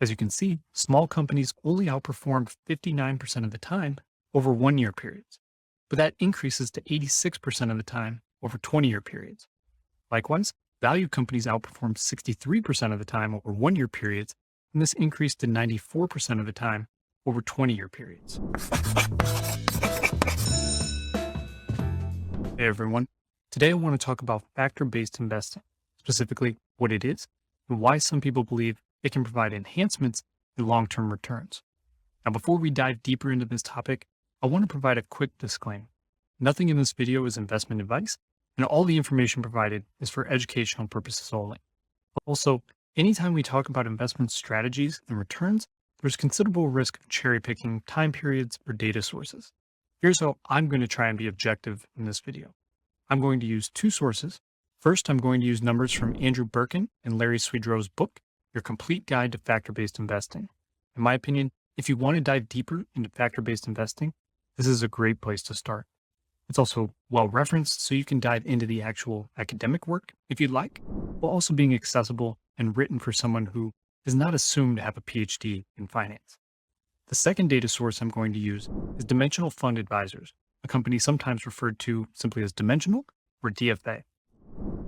As you can see, small companies only outperformed 59% of the time over 1 year periods, but that increases to 86% of the time over 20-year periods. Likewise, value companies outperformed 63% of the time over 1 year periods, and this increased to 94% of the time over 20-year periods. Hey everyone, today I want to talk about factor-based investing, specifically what it is and why some people believe it can provide enhancements in long-term returns. Now, before we dive deeper into this topic, I want to provide a quick disclaimer. Nothing in this video is investment advice, and all the information provided is for educational purposes only. Also, anytime we talk about investment strategies and returns, there's considerable risk of cherry-picking time periods or data sources. Here's how I'm going to try and be objective in this video. I'm going to use two sources. First, I'm going to use numbers from Andrew Birkin and Larry Swedrow's book, Your Complete Guide to Factor-Based Investing. In my opinion, if you want to dive deeper into factor-based investing, this is a great place to start. It's also well-referenced, so you can dive into the actual academic work if you'd like, while also being accessible and written for someone who is not assumed to have a PhD in finance. The second data source I'm going to use is Dimensional Fund Advisors, a company sometimes referred to simply as Dimensional or DFA.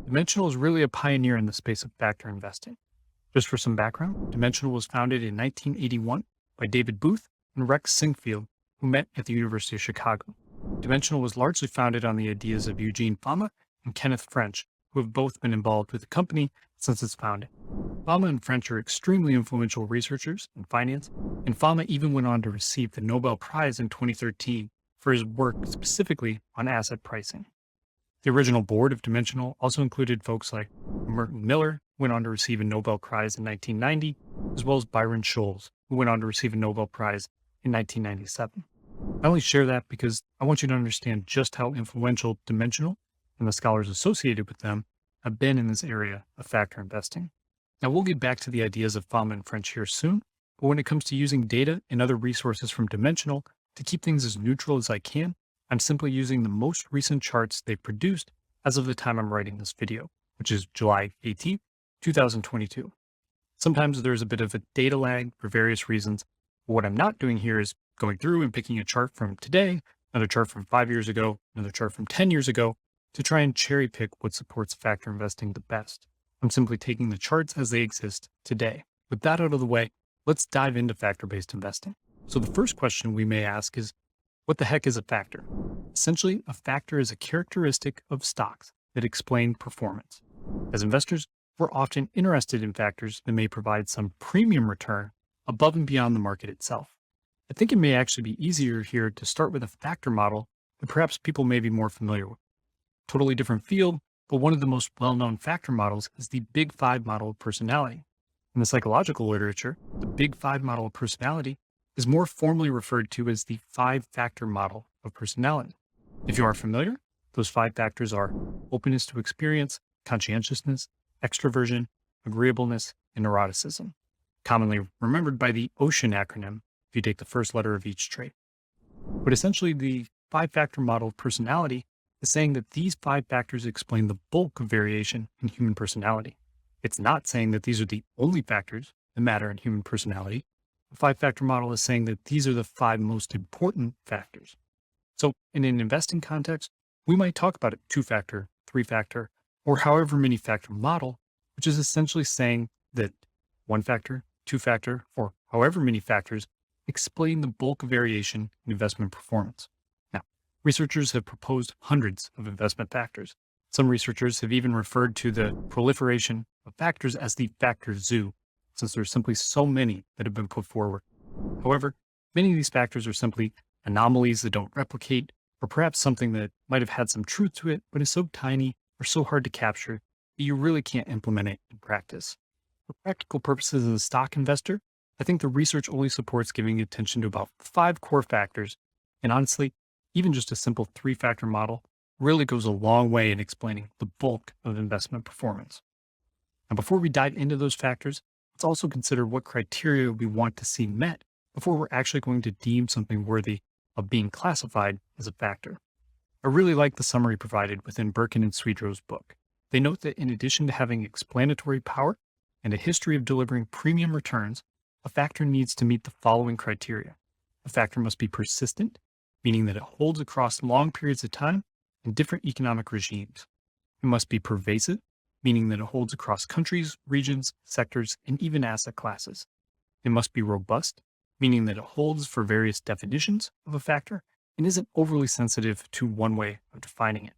Dimensional is really a pioneer in the space of factor investing. Just for some background, Dimensional was founded in 1981 by David Booth and Rex Sinquefield, who met at the University of Chicago. Dimensional was largely founded on the ideas of Eugene Fama and Kenneth French, who have both been involved with the company since its founding. Fama and French are extremely influential researchers in finance, and Fama even went on to receive the Nobel Prize in 2013 for his work specifically on asset pricing. The original board of Dimensional also included folks like Merton Miller, who went on to receive a Nobel Prize in 1990, as well as Byron Scholes, who went on to receive a Nobel Prize in 1997. I only share that because I want you to understand just how influential Dimensional and the scholars associated with them have been in this area of factor investing. Now, we'll get back to the ideas of Fama and French here soon, but when it comes to using data and other resources from Dimensional to keep things as neutral as I can, I'm simply using the most recent charts they've produced as of the time I'm writing this video, which is July 18th, 2022. Sometimes there's a bit of a data lag for various reasons, but what I'm not doing here is going through and picking a chart from today, another chart from 5 years ago, another chart from 10 years ago, to try and cherry pick what supports factor investing the best. I'm simply taking the charts as they exist today. With that out of the way, let's dive into factor-based investing. So the first question we may ask is, what the heck is a factor? Essentially, a factor is a characteristic of stocks that explain performance. As investors, we're often interested in factors that may provide some premium return above and beyond the market itself. I think it may actually be easier here to start with a factor model that perhaps people may be more familiar with. Totally different field, but one of the most well-known factor models is the Big Five model of personality. In the psychological literature, the Big Five model of personality is more formally referred to as the five-factor model of personality. If you are familiar, those five factors are openness to experience, conscientiousness, extroversion, agreeableness, and neuroticism, commonly remembered by the OCEAN acronym if you take the first letter of each trait. But essentially, the five-factor model of personality is saying that these five factors explain the bulk of variation in human personality. It's not saying that these are the only factors that matter in human personality. The five-factor model is saying that these are the five most important factors. So in an investing context, we might talk about a two-factor, three-factor, or however many factor model, which is essentially saying that one factor, two-factor, or however many factors explain the bulk of variation in investment performance. Now, researchers have proposed hundreds of investment factors. Some researchers have even referred to the proliferation of factors as the factor zoo, since there are simply so many that have been put forward. However, many of these factors are simply anomalies that don't replicate, or perhaps something that might have had some truth to it, but is so tiny or so hard to capture that you really can't implement it in practice. For practical purposes as a stock investor, I think the research only supports giving attention to about five core factors, and honestly, even just a simple three-factor model really goes a long way in explaining the bulk of investment performance. Now, before we dive into those factors, let's also consider what criteria we want to see met before we're actually going to deem something worthy of being classified as a factor. I really like the summary provided within Birkin and Swedrow's book. They note that in addition to having explanatory power and a history of delivering premium returns, a factor needs to meet the following criteria. A factor must be persistent, meaning that it holds across long periods of time in different economic regimes. It must be pervasive, meaning that it holds across countries, regions, sectors, and even asset classes. It must be robust, meaning that it holds for various definitions of a factor and isn't overly sensitive to one way of defining it.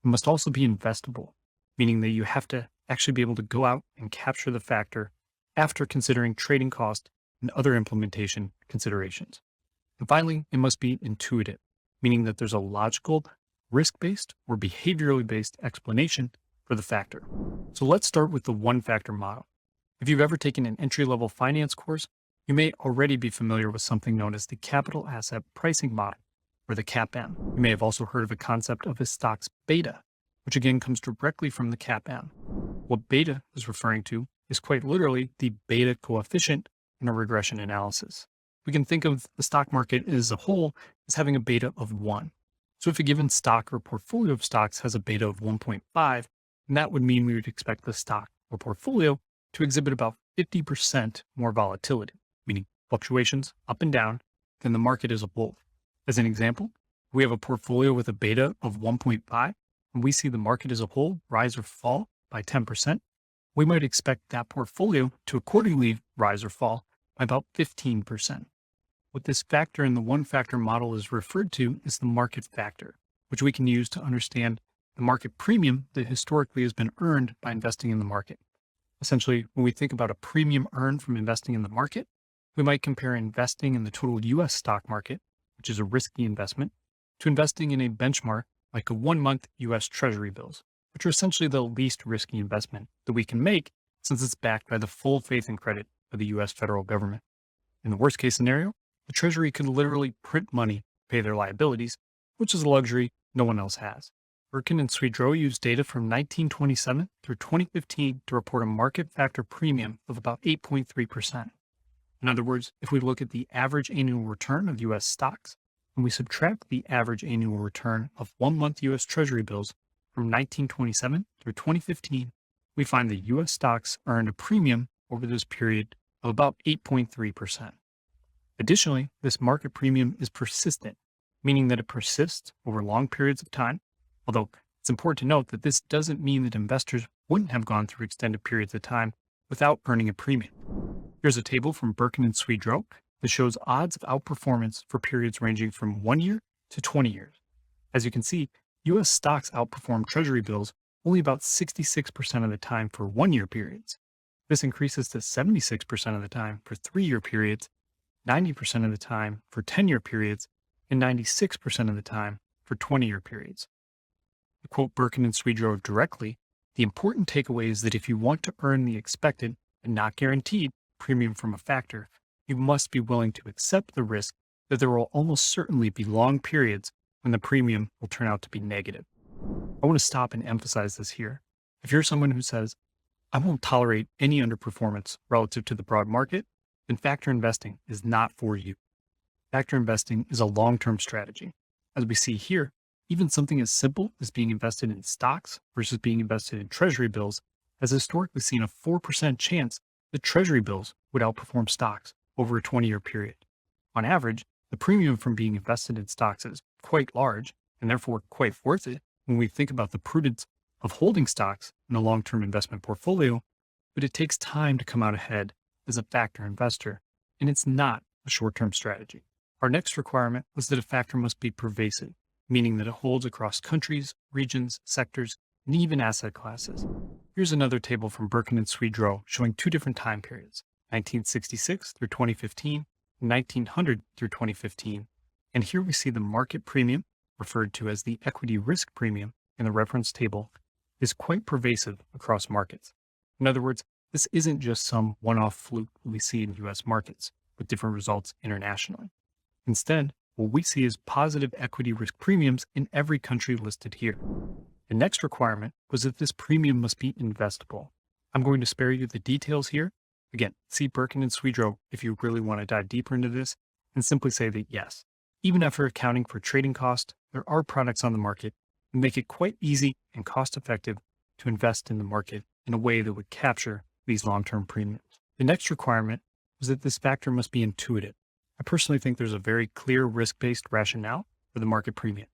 It must also be investable, meaning that you have to actually be able to go out and capture the factor after considering trading cost and other implementation considerations. And finally, it must be intuitive, meaning that there's a logical, risk-based, or behaviorally based explanation for the factor. So let's start with the one-factor model. If you've ever taken an entry-level finance course, you may already be familiar with something known as the capital asset pricing model, or the CAPM. You may have also heard of a concept of a stock's beta, which again comes directly from the CAPM. What beta is referring to is quite literally the beta coefficient in a regression analysis. We can think of the stock market as a whole as having a beta of 1. So if a given stock or portfolio of stocks has a beta of 1.5, then that would mean we would expect the stock or portfolio to exhibit about 50% more volatility, meaning fluctuations up and down, than the market as a whole. As an example, we have a portfolio with a beta of 1.5, and we see the market as a whole rise or fall by 10%. We might expect that portfolio to accordingly rise or fall by about 15%. What this factor in the one-factor model is referred to is the market factor, which we can use to understand the market premium that historically has been earned by investing in the market. Essentially, when we think about a premium earned from investing in the market, we might compare investing in the total US stock market, which is a risky investment, to investing in a benchmark like a 1-month US Treasury bills, which are essentially the least risky investment that we can make since it's backed by the full faith and credit of the US federal government. In the worst case scenario, the Treasury could literally print money to pay their liabilities, which is a luxury no one else has. Birkin and Swedroe used data from 1927 through 2015 to report a market factor premium of about 8.3%. In other words, if we look at the average annual return of US stocks, and we subtract the average annual return of 1-month US Treasury bills from 1927 through 2015, we find that US stocks earned a premium over this period of about 8.3%. Additionally, this market premium is persistent, meaning that it persists over long periods of time, although it's important to note that this doesn't mean that investors wouldn't have gone through extended periods of time without earning a premium. Here's a table from Birkin and Swedroe that shows odds of outperformance for periods ranging from 1 year to 20 years. As you can see, US stocks outperform Treasury bills only about 66% of the time for 1-year periods. This increases to 76% of the time for 3-year periods, 90% of the time for 10-year periods, and 96% of the time for 20-year periods. To quote Birkin and Swedroe directly, the important takeaway is that if you want to earn the expected and not guaranteed premium from a factor, you must be willing to accept the risk that there will almost certainly be long periods when the premium will turn out to be negative. I want to stop and emphasize this here. If you're someone who says, I won't tolerate any underperformance relative to the broad market, then factor investing is not for you. Factor investing is a long-term strategy. As we see here, even something as simple as being invested in stocks versus being invested in Treasury bills has historically seen a 4% chance that Treasury bills would outperform stocks over a 20-year period. On average, the premium from being invested in stocks is quite large and therefore quite worth it when we think about the prudence of holding stocks in a long-term investment portfolio, but it takes time to come out ahead as a factor investor, and it's not a short-term strategy. Our next requirement was that a factor must be pervasive, meaning that it holds across countries, regions, sectors, and even asset classes. Here's another table from Birkin and Swedroe showing 2 different time periods, 1966 through 2015, and 1900 through 2015. And here we see the market premium, referred to as the equity risk premium in the reference table, is quite pervasive across markets. In other words, this isn't just some one-off fluke that we see in US markets with different results internationally. Instead, what we see is positive equity risk premiums in every country listed here. The next requirement was that this premium must be investable. I'm going to spare you the details here. Again, see Birkin and Swedroe if you really want to dive deeper into this, and simply say that yes, even after accounting for trading cost, there are products on the market that make it quite easy and cost-effective to invest in the market in a way that would capture these long-term premiums. The next requirement was that this factor must be intuitive. I personally think there's a very clear risk-based rationale for the market premium.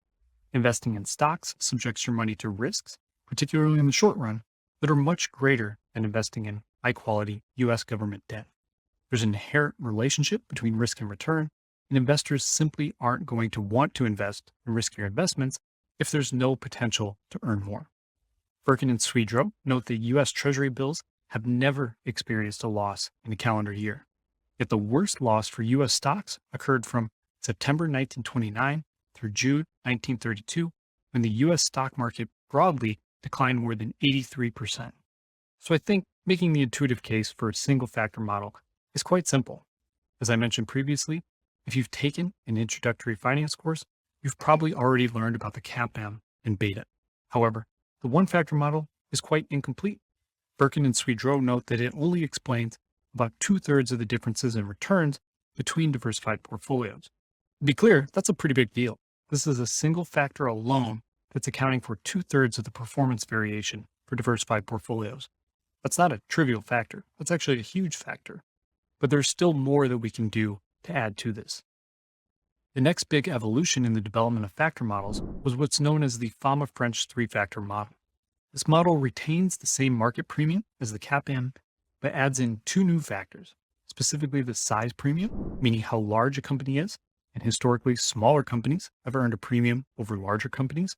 Investing in stocks subjects your money to risks, particularly in the short run, that are much greater than investing in high-quality US government debt. There's an inherent relationship between risk and return, and investors simply aren't going to want to invest in riskier investments if there's no potential to earn more. Birkin and Swedroe note that US Treasury bills have never experienced a loss in a calendar year. Yet the worst loss for US stocks occurred from September 1929 through June 1932, when the US stock market broadly declined more than 83%. So I think making the intuitive case for a single factor model is quite simple. As I mentioned previously, if you've taken an introductory finance course, you've probably already learned about the CAPM and beta. However, the one factor model is quite incomplete. Birkin and Swedroe note that it only explains about 2/3 of the differences in returns between diversified portfolios. To be clear, that's a pretty big deal. This is a single factor alone that's accounting for 2/3 of the performance variation for diversified portfolios. That's not a trivial factor. That's actually a huge factor. But there's still more that we can do to add to this. The next big evolution in the development of factor models was what's known as the Fama-French three-factor model. This model retains the same market premium as the CAPM, but adds in two new factors, specifically the size premium, meaning how large a company is, and historically smaller companies have earned a premium over larger companies,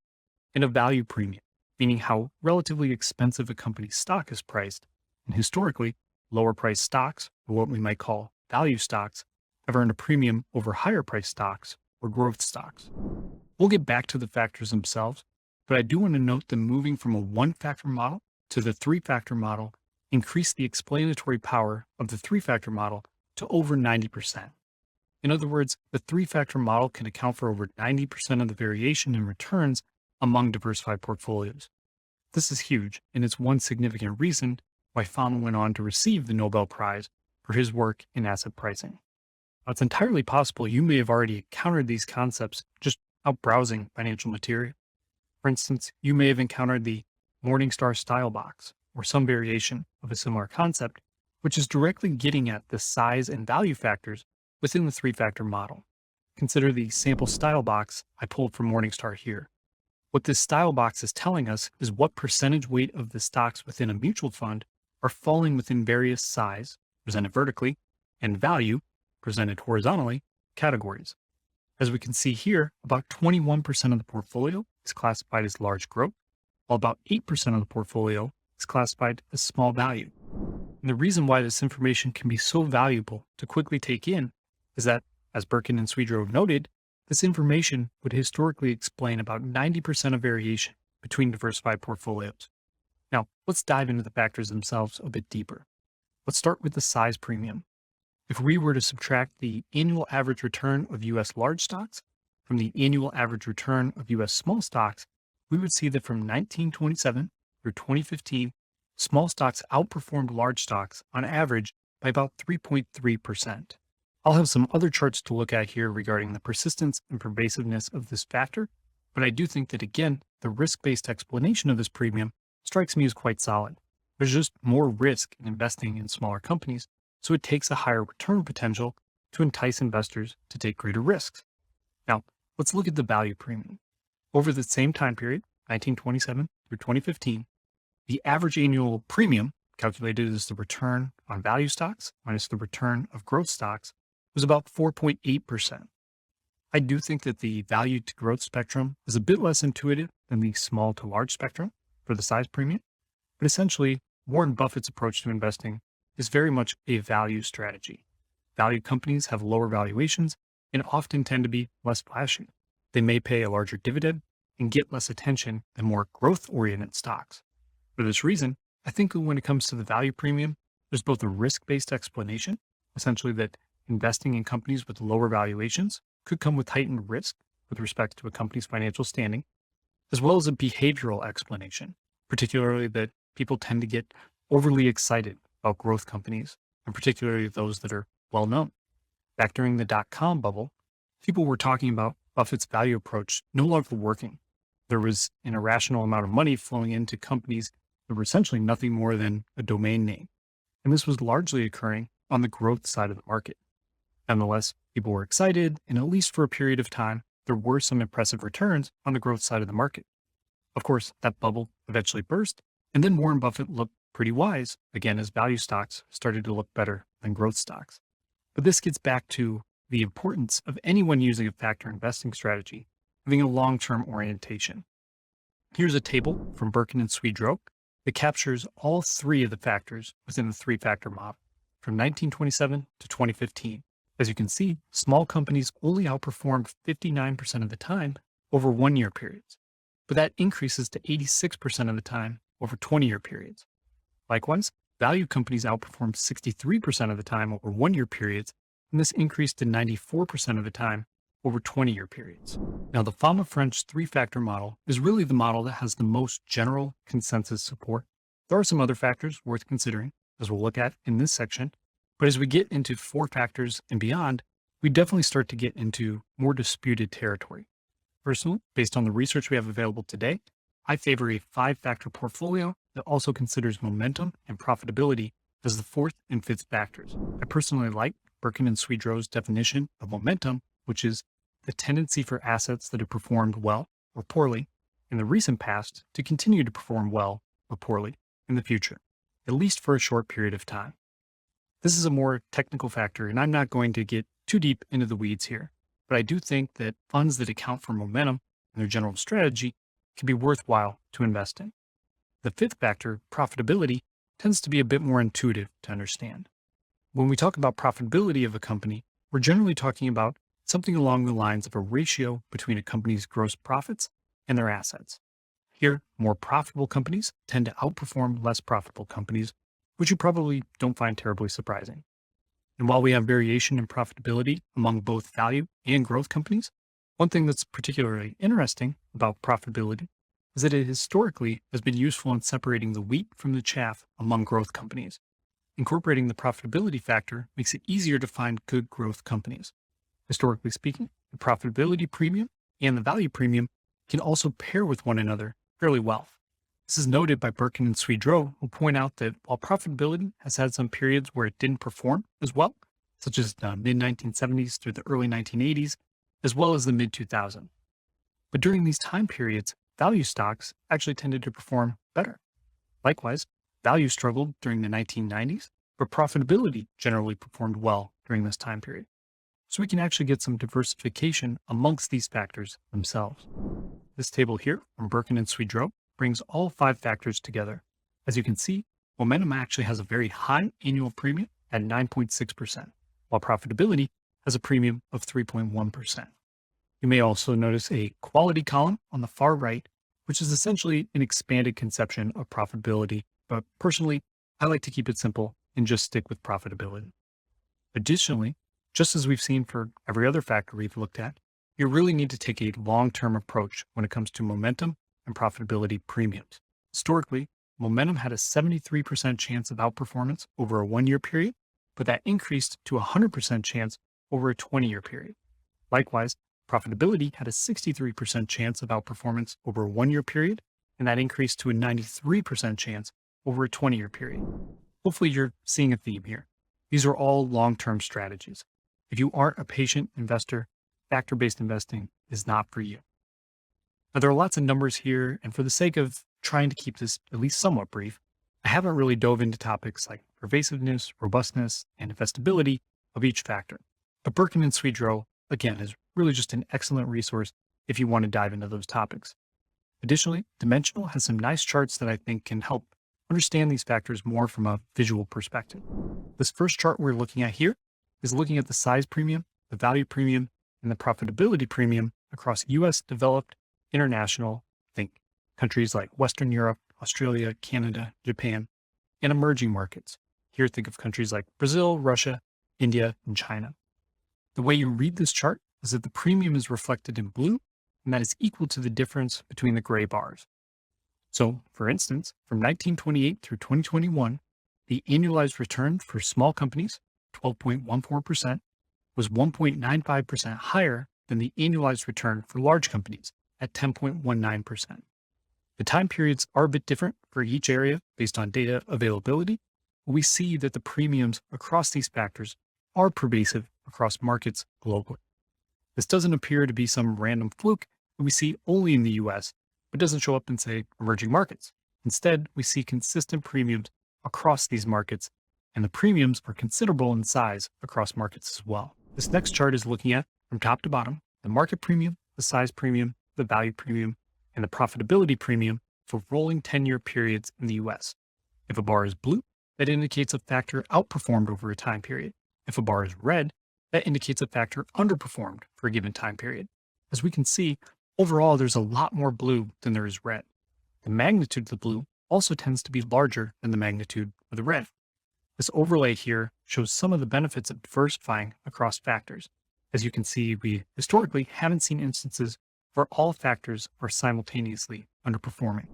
and a value premium, meaning how relatively expensive a company's stock is priced, and historically lower priced stocks, or what we might call value stocks, have earned a premium over higher priced stocks or growth stocks. We'll get back to the factors themselves, but I do want to note that moving from a one-factor model to the three-factor model increased the explanatory power of the three-factor model to over 90%. In other words, the three-factor model can account for over 90% of the variation in returns among diversified portfolios. This is huge, and it's one significant reason why Fama went on to receive the Nobel Prize for his work in asset pricing. Now, it's entirely possible you may have already encountered these concepts just out browsing financial material. For instance, you may have encountered the Morningstar style box, or some variation of a similar concept, which is directly getting at the size and value factors within the three-factor model. Consider the sample style box I pulled from Morningstar here. What this style box is telling us is what percentage weight of the stocks within a mutual fund are falling within various size, presented vertically, and value, presented horizontally, categories. As we can see here, about 21% of the portfolio is classified as large growth, while about 8% of the portfolio is classified as small value. And the reason why this information can be so valuable to quickly take in is that, as Birkin and Swedroe noted, this information would historically explain about 90% of variation between diversified portfolios. Now, let's dive into the factors themselves a bit deeper. Let's start with the size premium. If we were to subtract the annual average return of US large stocks from the annual average return of US small stocks, we would see that from 1927 through 2015, small stocks outperformed large stocks on average by about 3.3%. I'll have some other charts to look at here regarding the persistence and pervasiveness of this factor, but I do think that, again, the risk-based explanation of this premium strikes me as quite solid. There's just more risk in investing in smaller companies, so it takes a higher return potential to entice investors to take greater risks. Now, let's look at the value premium. Over the same time period, 1927 through 2015, the average annual premium, calculated as the return on value stocks minus the return of growth stocks, was about 4.8%. I do think that the value to growth spectrum is a bit less intuitive than the small to large spectrum for the size premium, but essentially, Warren Buffett's approach to investing is very much a value strategy. Value companies have lower valuations and often tend to be less flashy. They may pay a larger dividend and get less attention than more growth-oriented stocks. For this reason, I think when it comes to the value premium, there's both a risk-based explanation, essentially that investing in companies with lower valuations could come with heightened risk with respect to a company's financial standing, as well as a behavioral explanation, particularly that people tend to get overly excited about growth companies, and particularly those that are well known. Back during the dot-com bubble, people were talking about Buffett's value approach no longer working. There was an irrational amount of money flowing into companies that were essentially nothing more than a domain name. And this was largely occurring on the growth side of the market. Nonetheless, people were excited, and at least for a period of time, there were some impressive returns on the growth side of the market. Of course, that bubble eventually burst, and then Warren Buffett looked pretty wise, again, as value stocks started to look better than growth stocks. But this gets back to the importance of anyone using a factor investing strategy having a long-term orientation. Here's a table from Birkin and Swedroe that captures all three of the factors within the three-factor model from 1927 to 2015. As you can see, small companies only outperformed 59% of the time over 1-year periods, but that increases to 86% of the time over 20-year periods. Likewise, value companies outperformed 63% of the time over 1-year periods, and this increased to 94% of the time over 20-year periods. Now, the Fama French three-factor model is really the model that has the most general consensus support. There are some other factors worth considering, as we'll look at in this section, but as we get into 4 factors and beyond, we definitely start to get into more disputed territory. Personally, based on the research we have available today, I favor a 5-factor portfolio that also considers momentum and profitability as the 4th and 5th factors. I personally like Birkin and Swedroe's definition of momentum, which is the tendency for assets that have performed well or poorly in the recent past to continue to perform well or poorly in the future, at least for a short period of time. This is a more technical factor, and I'm not going to get too deep into the weeds here, but I do think that funds that account for momentum in their general strategy can be worthwhile to invest in. The 5th factor, profitability, tends to be a bit more intuitive to understand. When we talk about profitability of a company, we're generally talking about something along the lines of a ratio between a company's gross profits and their assets. Here, more profitable companies tend to outperform less profitable companies, which you probably don't find terribly surprising. And while we have variation in profitability among both value and growth companies, one thing that's particularly interesting about profitability is that it historically has been useful in separating the wheat from the chaff among growth companies. Incorporating the profitability factor makes it easier to find good growth companies. Historically speaking, the profitability premium and the value premium can also pair with one another fairly well. This is noted by Birkin and Swedroe, who point out that while profitability has had some periods where it didn't perform as well, such as the mid-1970s through the early 1980s, as well as the mid-2000s. But during these time periods, value stocks actually tended to perform better. Likewise, value struggled during the 1990s, but profitability generally performed well during this time period. So we can actually get some diversification amongst these factors themselves. This table here from Birkin and Swedroe brings all 5 factors together. As you can see, momentum actually has a very high annual premium at 9.6%, while profitability has a premium of 3.1%. You may also notice a quality column on the far right, which is essentially an expanded conception of profitability, but personally, I like to keep it simple and just stick with profitability. Additionally, just as we've seen for every other factor we've looked at, you really need to take a long-term approach when it comes to momentum and profitability premiums. Historically, momentum had a 73% chance of outperformance over a 1-year period, but that increased to a 100% chance over a 20-year period. Likewise, profitability had a 63% chance of outperformance over a 1-year period, and that increased to a 93% chance over a 20-year period. Hopefully you're seeing a theme here. These are all long-term strategies. If you aren't a patient investor, factor-based investing is not for you. Now, there are lots of numbers here, and for the sake of trying to keep this at least somewhat brief, I haven't really dove into topics like pervasiveness, robustness, and investability of each factor. But Birkin and Swedroe, again, is really just an excellent resource if you want to dive into those topics. Additionally, Dimensional has some nice charts that I think can help understand these factors more from a visual perspective. This first chart we're looking at here is looking at the size premium, the value premium, and the profitability premium across US developed, international, think countries like Western Europe, Australia, Canada, Japan, and emerging markets. Here, think of countries like Brazil, Russia, India, and China. The way you read this chart is that the premium is reflected in blue, and that is equal to the difference between the gray bars. So, for instance, from 1928 through 2021, the annualized return for small companies, 12.14%, was 1.95% higher than the annualized return for large companies at 10.19%. The time periods are a bit different for each area based on data availability. we see that the premiums across these factors are pervasive across markets globally. This doesn't appear to be some random fluke that we see only in the US, but doesn't show up in, say, emerging markets. Instead, we see consistent premiums across these markets, and the premiums are considerable in size across markets as well. This next chart is looking at, from top to bottom, the market premium, the size premium, the value premium, and the profitability premium for rolling 10-year periods in the US. If a bar is blue, that indicates a factor outperformed over a time period. If a bar is red, that indicates a factor underperformed for a given time period. As we can see, overall, there's a lot more blue than there is red. The magnitude of the blue also tends to be larger than the magnitude of the red. This overlay here shows some of the benefits of diversifying across factors. As you can see, we historically haven't seen instances where all factors are simultaneously underperforming.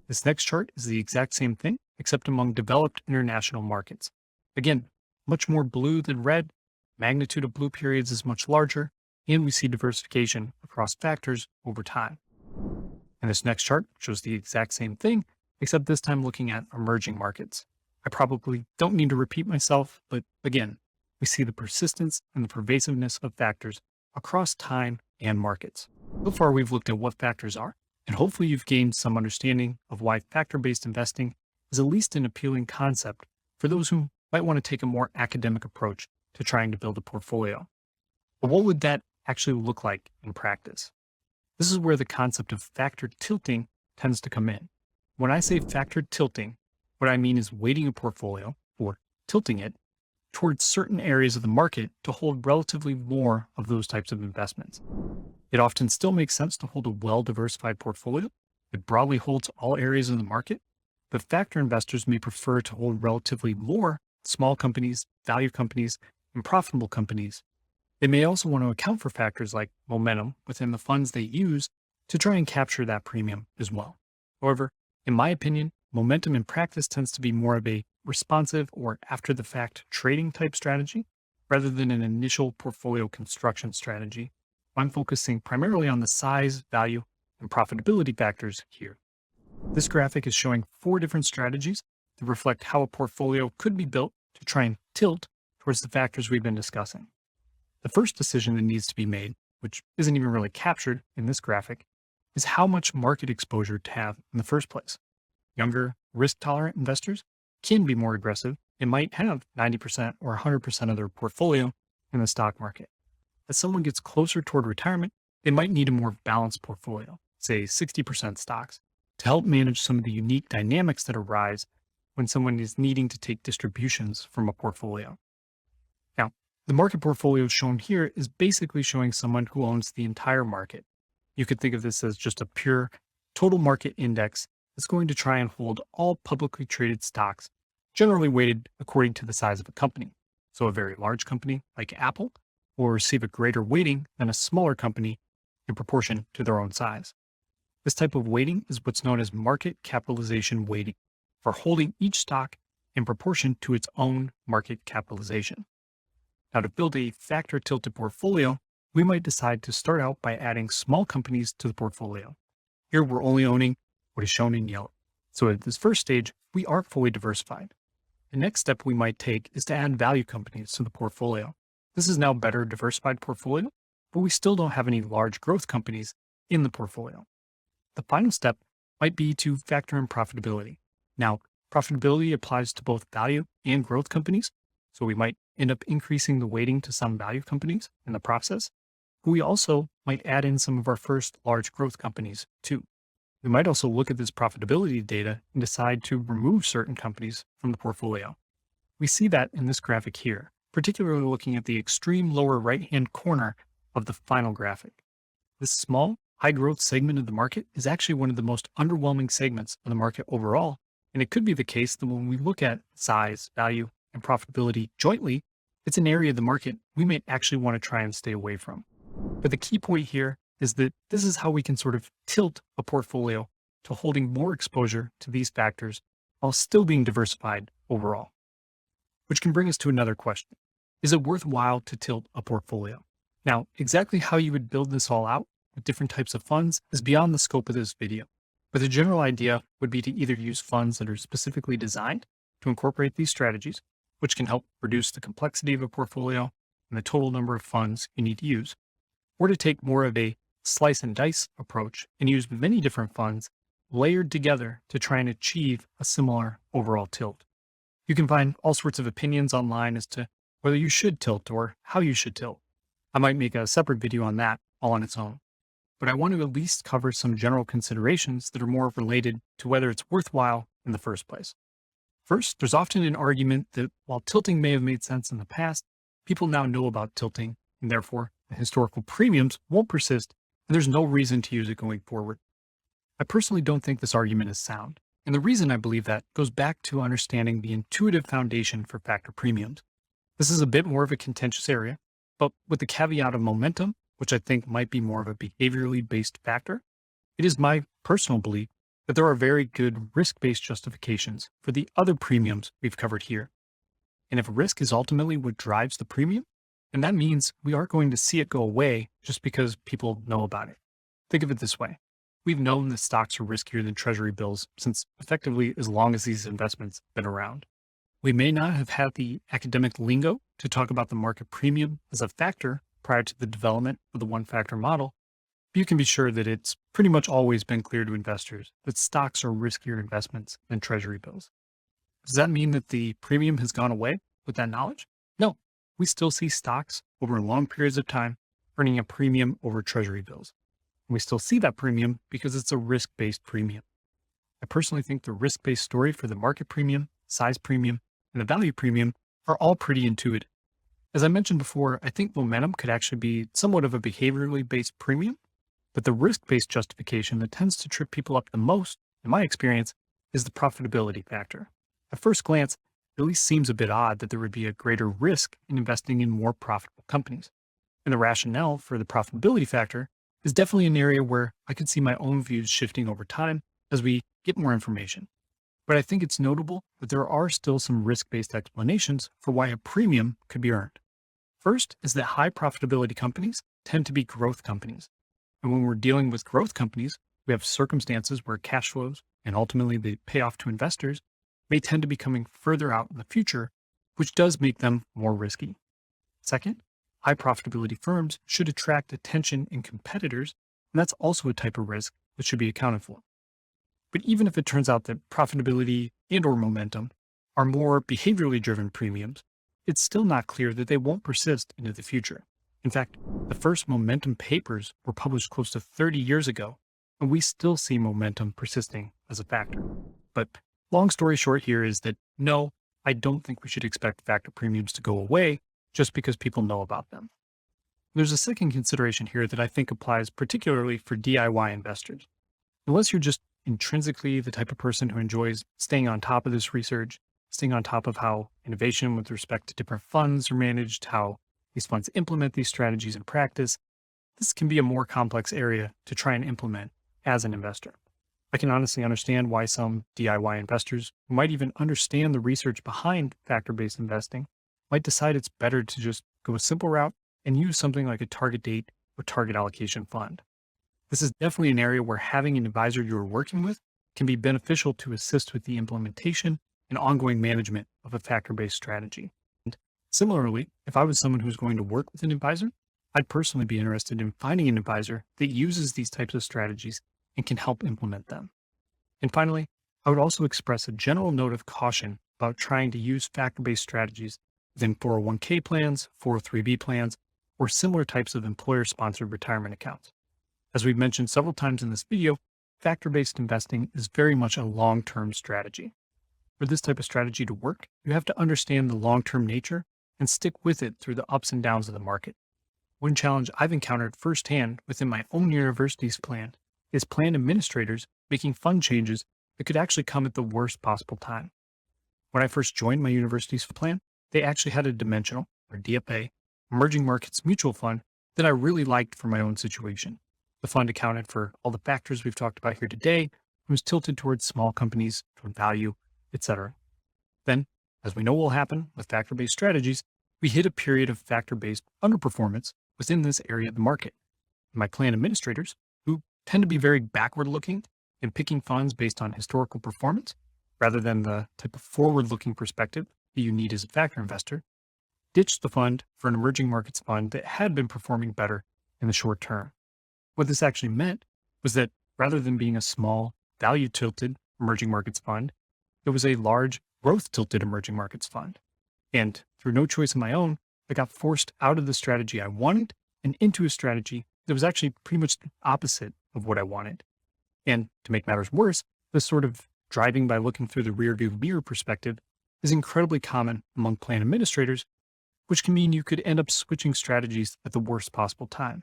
This next chart is the exact same thing, except among developed international markets. Again, much more blue than red, magnitude of blue periods is much larger, and we see diversification across factors over time. And this next chart shows the exact same thing, except this time looking at emerging markets. I probably don't need to repeat myself, but again, we see the persistence and the pervasiveness of factors across time and markets. So far, we've looked at what factors are, and hopefully you've gained some understanding of why factor-based investing is at least an appealing concept for those who might want to take a more academic approach to trying to build a portfolio. But what would that actually look like in practice? This is where the concept of factor tilting tends to come in. When I say factor tilting, what I mean is weighting a portfolio, or tilting it, towards certain areas of the market to hold relatively more of those types of investments. It often still makes sense to hold a well-diversified portfolio that broadly holds all areas of the market, but factor investors may prefer to hold relatively more small companies, value companies, and profitable companies. They may also want to account for factors like momentum within the funds they use to try and capture that premium as well. However, in my opinion, momentum in practice tends to be more of a responsive or after-the-fact trading type strategy rather than an initial portfolio construction strategy. I'm focusing primarily on the size, value, and profitability factors here. This graphic is showing 4 different strategies that reflect how a portfolio could be built to try and tilt towards the factors we've been discussing. The first decision that needs to be made, which isn't even really captured in this graphic, is how much market exposure to have in the first place. Younger, risk-tolerant investors can be more aggressive and might have 90% or 100% of their portfolio in the stock market. As someone gets closer toward retirement, they might need a more balanced portfolio, say 60% stocks, to help manage some of the unique dynamics that arise when someone is needing to take distributions from a portfolio. Now, the market portfolio shown here is basically showing someone who owns the entire market. You could think of this as just a pure total market index that's going to try and hold all publicly traded stocks, generally weighted according to the size of a company. So a very large company like Apple will receive a greater weighting than a smaller company in proportion to their own size. This type of weighting is what's known as market capitalization weighting, for holding each stock in proportion to its own market capitalization. Now, to build a factor tilted portfolio, we might decide to start out by adding small companies to the portfolio. Here, we're only owning what is shown in yellow. So at this first stage, we aren't fully diversified. The next step we might take is to add value companies to the portfolio. This is now a better diversified portfolio, but we still don't have any large growth companies in the portfolio. The final step might be to factor in profitability. Now, profitability applies to both value and growth companies, so we might end up increasing the weighting to some value companies in the process. But we also might add in some of our first large growth companies too. We might also look at this profitability data and decide to remove certain companies from the portfolio. We see that in this graphic here, particularly looking at the extreme lower right-hand corner of the final graphic. This small, high-growth segment of the market is actually one of the most underwhelming segments of the market overall, and it could be the case that when we look at size, value, and profitability jointly, it's an area of the market we may actually want to try and stay away from. But the key point here is that this is how we can sort of tilt a portfolio to holding more exposure to these factors while still being diversified overall. Which can bring us to another question. Is it worthwhile to tilt a portfolio? Now, exactly how you would build this all out with different types of funds is beyond the scope of this video. But the general idea would be to either use funds that are specifically designed to incorporate these strategies, which can help reduce the complexity of a portfolio and the total number of funds you need to use, or to take more of a slice and dice approach and use many different funds layered together to try and achieve a similar overall tilt. You can find all sorts of opinions online as to whether you should tilt or how you should tilt. I might make a separate video on that all on its own, but I want to at least cover some general considerations that are more related to whether it's worthwhile in the first place. First, there's often an argument that while tilting may have made sense in the past, people now know about tilting, and therefore the historical premiums won't persist, and there's no reason to use it going forward. I personally don't think this argument is sound, and the reason I believe that goes back to understanding the intuitive foundation for factor premiums. This is a bit more of a contentious area, but with the caveat of momentum, which I think might be more of a behaviorally based factor, it is my personal belief that there are very good risk-based justifications for the other premiums we've covered here. And if risk is ultimately what drives the premium, then that means we are going to see it go away just because people know about it. Think of it this way. We've known that stocks are riskier than treasury bills since effectively as long as these investments have been around. We may not have had the academic lingo to talk about the market premium as a factor prior to the development of the one-factor model, but you can be sure that it's pretty much always been clear to investors that stocks are riskier investments than treasury bills. Does that mean that the premium has gone away with that knowledge? No, we still see stocks over long periods of time earning a premium over treasury bills. And we still see that premium because it's a risk-based premium. I personally think the risk-based story for the market premium, size premium, and the value premium are all pretty intuitive. As I mentioned before, I think momentum could actually be somewhat of a behaviorally based premium, but the risk-based justification that tends to trip people up the most, in my experience, is the profitability factor. At first glance, it at least seems a bit odd that there would be a greater risk in investing in more profitable companies. And the rationale for the profitability factor is definitely an area where I could see my own views shifting over time as we get more information. But I think it's notable that there are still some risk-based explanations for why a premium could be earned. First is that high profitability companies tend to be growth companies. And when we're dealing with growth companies, we have circumstances where cash flows and ultimately the payoff to investors may tend to be coming further out in the future, which does make them more risky. Second, high profitability firms should attract attention in competitors, and that's also a type of risk that should be accounted for. But even if it turns out that profitability and/or momentum are more behaviorally driven premiums, it's still not clear that they won't persist into the future. In fact, the first momentum papers were published close to 30 years ago, and we still see momentum persisting as a factor. But long story short here is that no, I don't think we should expect factor premiums to go away just because people know about them. There's a second consideration here that I think applies particularly for DIY investors. Unless you're just intrinsically the type of person who enjoys staying on top of this research, staying on top of how innovation with respect to different funds are managed, how these funds implement these strategies in practice, this can be a more complex area to try and implement as an investor. I can honestly understand why some DIY investors who might even understand the research behind factor-based investing might decide it's better to just go a simple route and use something like a target date or target allocation fund. This is definitely an area where having an advisor you are working with can be beneficial to assist with the implementation and ongoing management of a factor-based strategy. And similarly, if I was someone who's going to work with an advisor, I'd personally be interested in finding an advisor that uses these types of strategies and can help implement them. And finally, I would also express a general note of caution about trying to use factor-based strategies within 401k plans, 403b plans, or similar types of employer-sponsored retirement accounts. As we've mentioned several times in this video, factor-based investing is very much a long-term strategy. For this type of strategy to work, you have to understand the long-term nature and stick with it through the ups and downs of the market. One challenge I've encountered firsthand within my own university's plan is plan administrators making fund changes that could actually come at the worst possible time. When I first joined my university's plan, they actually had a dimensional, or DFA, emerging markets mutual fund that I really liked for my own situation. The fund accounted for all the factors we've talked about here today and was tilted towards small companies, toward value, etc. Then, as we know will happen with factor-based strategies, we hit a period of factor-based underperformance within this area of the market. My plan administrators, who tend to be very backward-looking and picking funds based on historical performance, rather than the type of forward-looking perspective that you need as a factor investor, ditched the fund for an emerging markets fund that had been performing better in the short term. What this actually meant was that rather than being a small, value-tilted emerging markets fund, it was a large, growth-tilted emerging markets fund. And through no choice of my own, I got forced out of the strategy I wanted and into a strategy that was actually pretty much the opposite of what I wanted. And to make matters worse, this sort of driving by looking through the rearview mirror perspective is incredibly common among plan administrators, which can mean you could end up switching strategies at the worst possible time.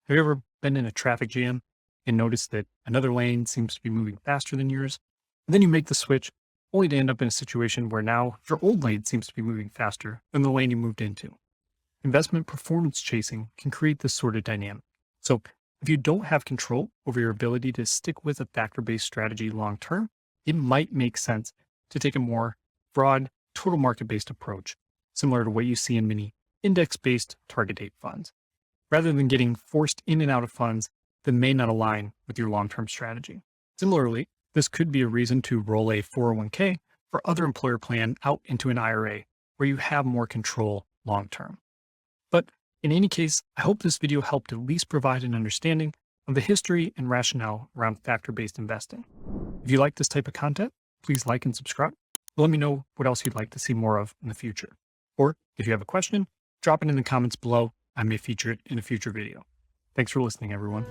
Have you ever been in a traffic jam and noticed that another lane seems to be moving faster than yours? And then you make the switch, only to end up in a situation where now your old lane seems to be moving faster than the lane you moved into. Investment performance chasing can create this sort of dynamic. So if you don't have control over your ability to stick with a factor-based strategy long term, it might make sense to take a more broad, total market-based approach, similar to what you see in many index-based target date funds, rather than getting forced in and out of funds that may not align with your long-term strategy. Similarly, this could be a reason to roll a 401k or other employer plan out into an IRA where you have more control long-term. But in any case, I hope this video helped at least provide an understanding of the history and rationale around factor-based investing. If you like this type of content, please like and subscribe. Let me know what else you'd like to see more of in the future. Or if you have a question, drop it in the comments below. I may feature it in a future video. Thanks for listening, everyone.